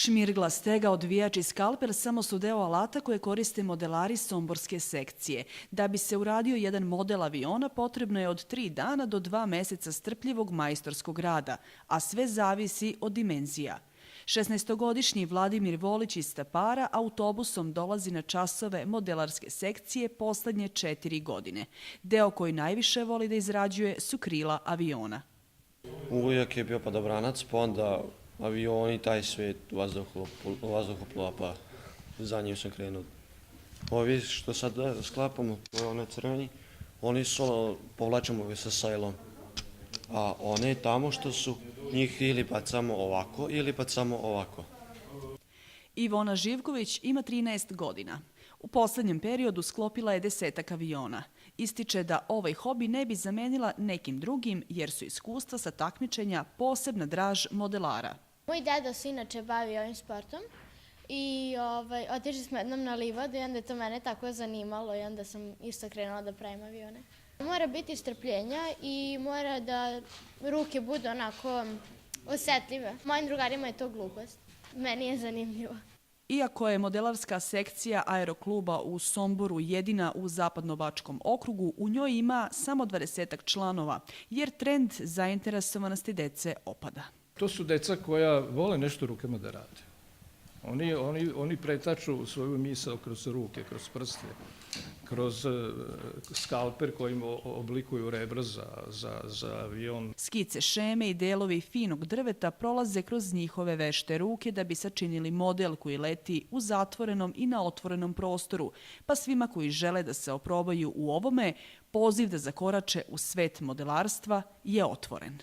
Šmirgla, stega, odvijač i skalpel samo su deo alata koje koriste modelari somborske sekcije. Da bi se uradio jedan model aviona potrebno je od 3 dana do 2 meseca strpljivog majstorskog rada, a sve zavisi od dimenzija. 16-godišnji Vladimir Volić iz Stapara autobusom dolazi na časove modelarske sekcije poslednje 4 godine. Deo koji najviše voli da izrađuje su krila aviona. Uvijek je bio padobranac, pa onda avioni, taj svijet vazduhoplova, pa za njim sam krenuo. Ovi što sad sklapamo, one crveni, oni su povlačimo sa sajlom. A one tamo što su, njih ili bacamo ovako ili bacamo ovako. Ivona Živković ima 13 godina. U poslednjem periodu sklopila je 10 aviona. Ističe da ovaj hobi ne bi zamenila nekim drugim jer su iskustva sa takmičenja posebna draž modelara. Moj deda se inače bavi ovim sportom i otišli smo jednom na livadu i onda je to mene tako zanimalo i onda sam isto krenula da pravim avione. Mora biti strpljenja i mora da ruke budu onako osetljive. Mojim drugarima je to glupost. Meni je zanimljivo. Iako je modelarska sekcija aerokluba u Somboru jedina u Zapadnobačkom okrugu, u njoj ima samo 20 članova, jer trend zainteresovanosti dece opada. To su deca koja vole nešto rukama da rade. Oni pretaču svoju misao kroz ruke, kroz prste, kroz skalper kojim oblikuju rebra za avion. Skice, šeme i delovi finog drveta prolaze kroz njihove vešte ruke da bi sačinili model koji leti u zatvorenom i na otvorenom prostoru, pa svima koji žele da se oprobaju u ovome, poziv da zakorače u svet modelarstva je otvoren.